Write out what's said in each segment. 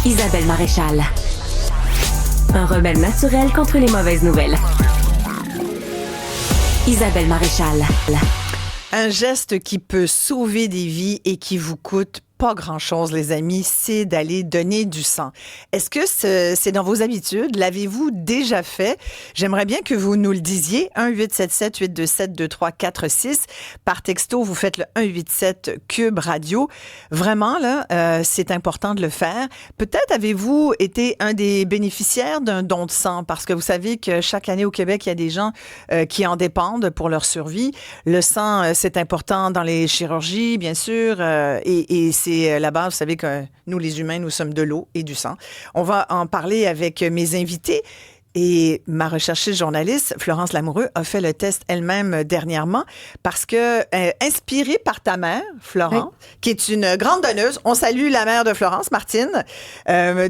Isabelle Maréchal. Un remède naturel contre les mauvaises nouvelles. Isabelle Maréchal. Un geste qui peut sauver des vies et qui vous coûte pas grand-chose, les amis, c'est d'aller donner du sang. Est-ce que c'est dans vos habitudes? L'avez-vous déjà fait? J'aimerais bien que vous nous le disiez. 1-877-827-2346. Par texto, vous faites le 187 Cube Radio. Vraiment, là, c'est important de le faire. Peut-être avez-vous été un des bénéficiaires d'un don de sang? Parce que vous savez que chaque année au Québec, il y a des gens qui en dépendent pour leur survie. Le sang, c'est important dans les chirurgies, bien sûr, et c'est la base. Vous savez que nous, les humains, nous sommes de l'eau et du sang. On va en parler avec mes invités. Et ma recherchiste journaliste, Florence Lamoureux, a fait le test elle-même dernièrement parce que, inspirée par ta mère, Florence, qui est une grande donneuse, on salue la mère de Florence, Martine,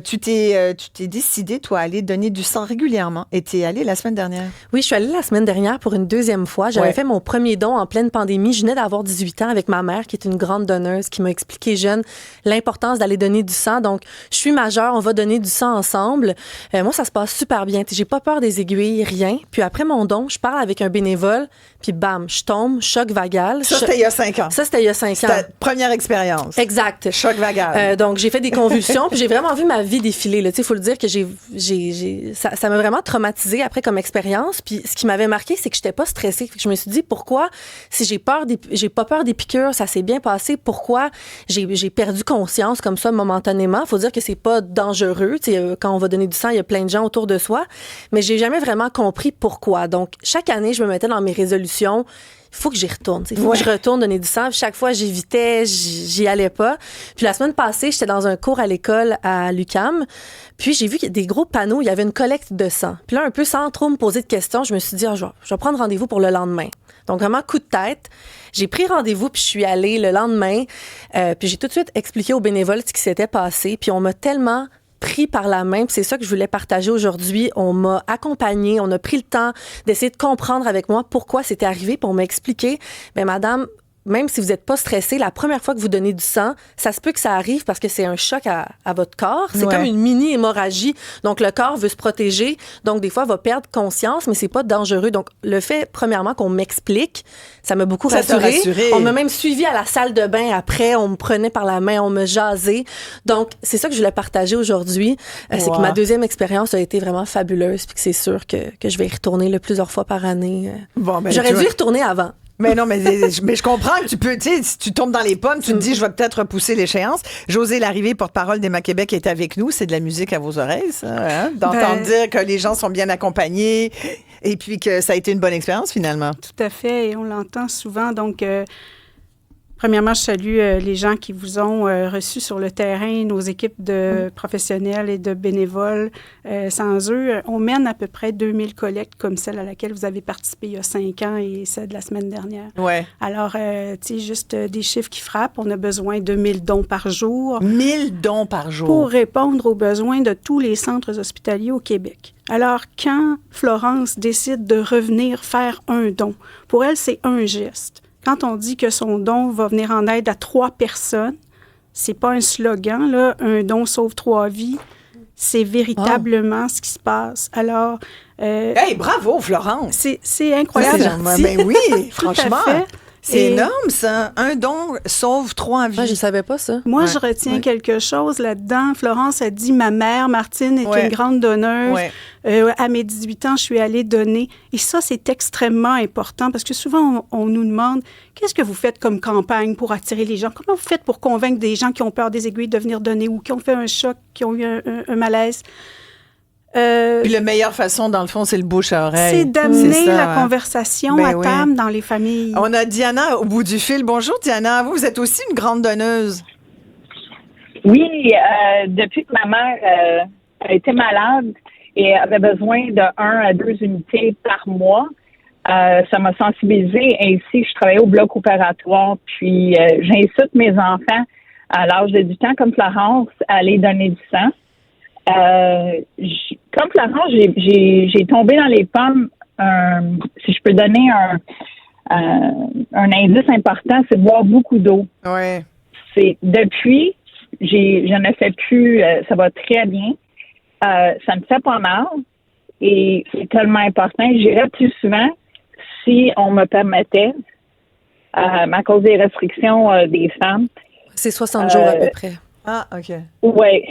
tu t'es décidée, toi, à aller donner du sang régulièrement et tu es allée la semaine dernière. Oui, je suis allée la semaine dernière pour une deuxième fois. J'avais fait mon premier don en pleine pandémie. Je venais d'avoir 18 ans avec ma mère, qui est une grande donneuse, qui m'a expliqué jeune l'importance d'aller donner du sang. Donc, je suis majeure, on va donner du sang ensemble. Moi, ça se passe super bien. J'ai pas peur des aiguilles, rien. Puis après mon don, je parle avec un bénévole, puis bam, je tombe, choc vagal. Ça, c'était il y a 5 ans. Ça, c'était il y a 5 ans. C'était ta première expérience. Exact. Choc vagal. Donc, j'ai fait des convulsions, puis j'ai vraiment vu ma vie défiler. Il faut le dire que ça m'a vraiment traumatisée après comme expérience. Puis ce qui m'avait marqué, c'est que j'étais pas stressée. Je me suis dit, pourquoi, si j'ai pas peur des piqûres, ça s'est bien passé, pourquoi j'ai perdu conscience comme ça momentanément? Faut dire que c'est pas dangereux. Quand on va donner du sang, il y a plein de gens autour de soi. Mais j'ai jamais vraiment compris pourquoi. Donc, chaque année, je me mettais dans mes résolutions. Il faut que j'y retourne. Il faut que je retourne donner du sang. Chaque fois, j'évitais, j'y allais pas. Puis la semaine passée, j'étais dans un cours à l'école à l'UQAM. Puis j'ai vu qu'il y a des gros panneaux. Il y avait une collecte de sang. Puis là, un peu sans trop me poser de questions, je me suis dit, je vais prendre rendez-vous pour le lendemain. Donc, vraiment, coup de tête. J'ai pris rendez-vous, puis je suis allée le lendemain. Puis j'ai tout de suite expliqué aux bénévoles ce qui s'était passé. Puis on m'a tellement pris par la main, puis c'est ça que je voulais partager aujourd'hui. On m'a accompagnée, on a pris le temps d'essayer de comprendre avec moi pourquoi c'était arrivé, puis on m'a expliqué, mais madame, même si vous n'êtes pas stressé, la première fois que vous donnez du sang, ça se peut que ça arrive parce que c'est un choc à votre corps. C'est comme une mini-hémorragie. Donc, le corps veut se protéger. Donc, des fois, va perdre conscience, mais c'est pas dangereux. Donc, le fait, premièrement, qu'on m'explique, ça m'a beaucoup rassurée. On m'a même suivi à la salle de bain après. On me prenait par la main, on me jasait. Donc, c'est ça que je voulais partager aujourd'hui. C'est que ma deuxième expérience a été vraiment fabuleuse puis que c'est sûr que je vais y retourner plusieurs fois par année. J'aurais dû y retourner avant. Mais non, mais je comprends que tu peux, tu sais, si tu tombes dans les pommes, tu te dis, je vais peut-être repousser l'échéance. Josée Larrivée, porte-parole d'Emma Québec, est avec nous. C'est de la musique à vos oreilles, ça, hein? D'entendre dire que les gens sont bien accompagnés et puis que ça a été une bonne expérience, finalement. Tout à fait, et on l'entend souvent. Donc, premièrement, je salue les gens qui vous ont reçus sur le terrain, nos équipes de professionnels et de bénévoles. Sans eux, on mène à peu près 2000 collectes comme celle à laquelle vous avez participé il y a 5 ans et celle de la semaine dernière. Ouais. Alors, tu sais, juste des chiffres qui frappent. On a besoin de 1000 dons par jour. 1000 dons par jour. Pour répondre aux besoins de tous les centres hospitaliers au Québec. Alors, quand Florence décide de revenir faire un don, pour elle, c'est un geste. Quand on dit que son don va venir en aide à 3 personnes, c'est pas un slogan, là, un don sauve 3 vies. C'est véritablement ce qui se passe. Alors... hey, bravo, Florence! C'est incroyable. Ben oui, franchement. Tout à fait. C'est énorme, ça. Un don sauve 3 vies. Moi, je savais pas ça. Moi, je retiens quelque chose là-dedans. Florence a dit, ma mère, Martine, est une grande donneuse. À mes 18 ans, je suis allée donner. Et ça, c'est extrêmement important parce que souvent, on nous demande, qu'est-ce que vous faites comme campagne pour attirer les gens? Comment vous faites pour convaincre des gens qui ont peur des aiguilles de venir donner ou qui ont fait un choc, qui ont eu un malaise? Puis la meilleure façon, dans le fond, c'est le bouche à oreille. C'est d'amener la conversation à table dans les familles. On a Diana au bout du fil. Bonjour, Diana. Vous êtes aussi une grande donneuse. Oui, depuis que ma mère a été malade et avait besoin de 1 à 2 unités par mois, ça m'a sensibilisée. Ainsi, je travaillais au bloc opératoire. Puis, j'incite mes enfants à l'âge de 18 ans, comme Florence, à aller donner du sang. Comme Florence, j'ai tombé dans les pommes. Si je peux donner un indice important, c'est de boire beaucoup d'eau. Ouais. C'est depuis je ne fais plus, ça va très bien. Ça me fait pas mal et c'est tellement important. J'irais plus souvent si on me permettait, à cause des restrictions des femmes. C'est 60 jours à peu près. Ah, OK. Oui,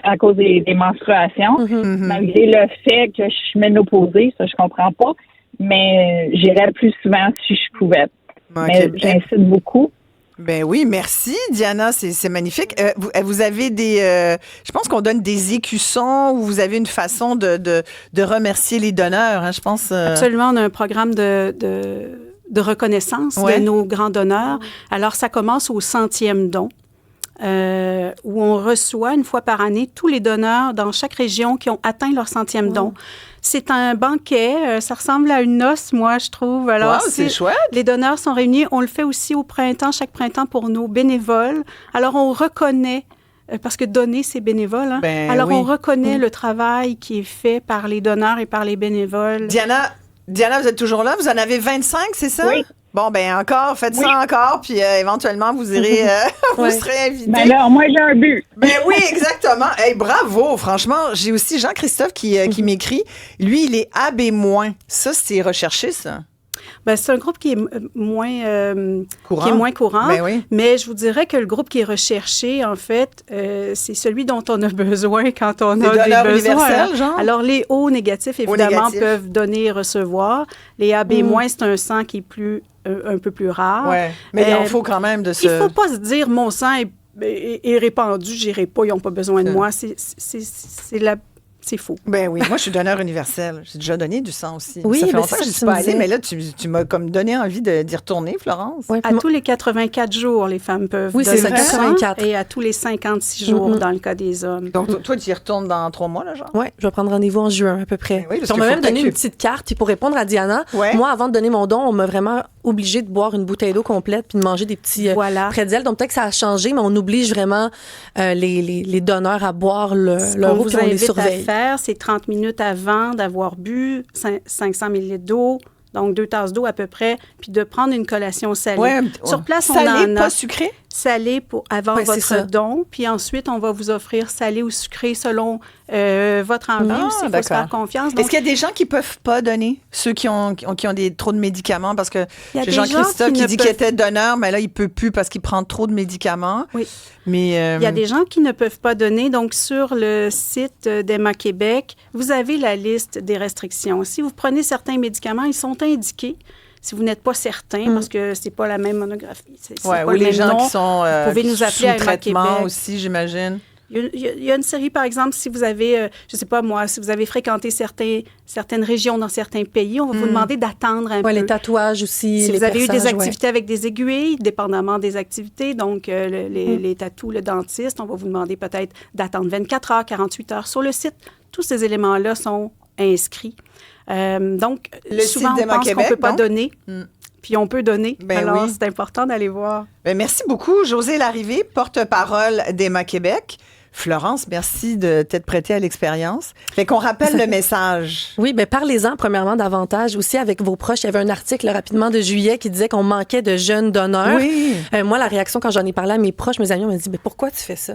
à cause des menstruations. Malgré le fait que je suis ménopausée, ça, je comprends pas, mais j'irais plus souvent si je pouvais. Okay. Mais j'incite beaucoup. Ben oui, merci Diana, c'est magnifique. Vous avez je pense qu'on donne des écussons ou vous avez une façon de remercier les donneurs, hein, je pense. Absolument, on a un programme de reconnaissance de nos grands donneurs. Alors, ça commence au 100e don. Où on reçoit une fois par année tous les donneurs dans chaque région qui ont atteint leur 100e don. C'est un banquet, ça ressemble à une noce, moi, je trouve. Alors, c'est chouette. Les donneurs sont réunis. On le fait aussi au printemps, chaque printemps pour nos bénévoles. Alors, on reconnaît, parce que donner, c'est bénévole. Hein? Alors, on reconnaît le travail qui est fait par les donneurs et par les bénévoles. Diana, vous êtes toujours là? Vous en avez 25, c'est ça? Oui. Bon, ben encore, faites ça encore, puis éventuellement, vous irez, vous serez invité. Ben là, moi, j'ai un but. Ben oui, exactement. Hey, bravo, franchement. J'ai aussi Jean-Christophe qui m'écrit. Lui, il est AB-. Ça, c'est recherché, ça? Ben, c'est un groupe qui est moins courant. Ben oui. Mais je vous dirais que le groupe qui est recherché, en fait, c'est celui dont on a besoin quand on a des besoins. Genre? Alors, les O négatifs, évidemment, peuvent donner et recevoir. Les AB-, c'est un sang qui est un peu plus rare. Ouais. Mais il en faut quand même de Il ne faut pas se dire, mon sang est répandu, j'irai pas, ils n'ont pas besoin de moi. C'est faux. Ben oui, moi, je suis donneur universel. J'ai déjà donné du sang aussi. Oui, ça fait ben longtemps c'est que je ça ne suis pas allée, mais là, tu m'as comme donné envie d'y retourner, Florence. Oui, À tous les 84 jours, les femmes peuvent Oui, donner c'est ça, du sang, 84. et à tous les 56 jours dans le cas des hommes. Donc, toi, tu y retournes dans 3 mois, là, genre? Oui, je vais prendre rendez-vous en juin, à peu près. Oui, parce on qu'il m'a faut même donné que une petite carte. Puis pour répondre à Diana, Ouais. moi, avant de donner mon don, on m'a vraiment obligée de boire une bouteille d'eau complète puis de manger des petits Voilà. pretzels. Donc peut-être que ça a changé, mais on oblige vraiment les donneurs à boire Ce leur qu'on eau vous puis on les invite à surveille. faire, c'est 30 minutes avant d'avoir bu 500 ml d'eau, donc 2 tasses d'eau à peu près, puis de prendre une collation salée. Ouais, Sur place, on salé, en pas a sucré? salé avant Ouais, c'est ça. votre don, puis ensuite, on va vous offrir salé ou sucré selon votre envie aussi. Il faut se d'accord. faire confiance. Est-ce qu'il y a des gens qui peuvent pas donner? Ceux qui ont trop de médicaments? Parce que Il y a j'ai des gens Jean-Christophe qui qui ne dit peuvent- qu'il était donneur, mais là, il peut plus parce qu'il prend trop de médicaments. Oui. Mais, Il y a des gens qui ne peuvent pas donner. Donc, sur le site d'Emma Québec, vous avez la liste des restrictions. Si vous prenez certains médicaments, ils sont indiqués. Si vous n'êtes pas certain, parce que c'est pas la même monographie, c'est ouais, pas ou le les même gens nom, qui sont vous pouvez nous appeler à sous Emma traitement Québec. aussi, j'imagine. Il y a une série, par exemple, si vous avez, je sais pas moi, si vous avez fréquenté certaines régions dans certains pays, on va vous demander d'attendre un Ouais, peu. les tatouages aussi. Si les vous avez eu des perçages, ouais. activités avec des aiguilles, dépendamment des activités, donc les tatous, le dentiste, on va vous demander peut-être d'attendre 24 heures, 48 heures. Sur le site, tous ces éléments-là sont inscrits. Donc, Le souvent, site on d'Emma pense qu'on ne Québec, peut pas donc? donner, puis on peut donner. Ben Alors, oui. c'est important d'aller voir. Ben, merci beaucoup, Josée Larrivée, porte-parole d'Emma Québec. Florence, merci de t'être prêtée à l'expérience. Fait qu'on rappelle le message. Oui, bien, parlez-en premièrement davantage aussi avec vos proches. Il y avait un article rapidement de juillet qui disait qu'on manquait de jeunes donneurs. Oui. Moi, la réaction quand j'en ai parlé à mes proches, mes amis, on m'a dit, mais pourquoi tu fais ça?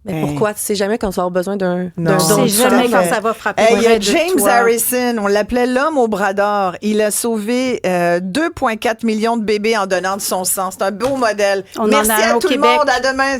Mais pourquoi? Tu sais jamais quand tu vas avoir besoin d'un Non. don. C'est tout jamais à quand fait. ça va frapper Hey, il y a près de James toi. Harrison, on l'appelait l'homme au bras d'or. Il a sauvé 2,4 millions de bébés en donnant de son sang. C'est un beau modèle. On en Merci a un à au tout Québec. le monde. À demain.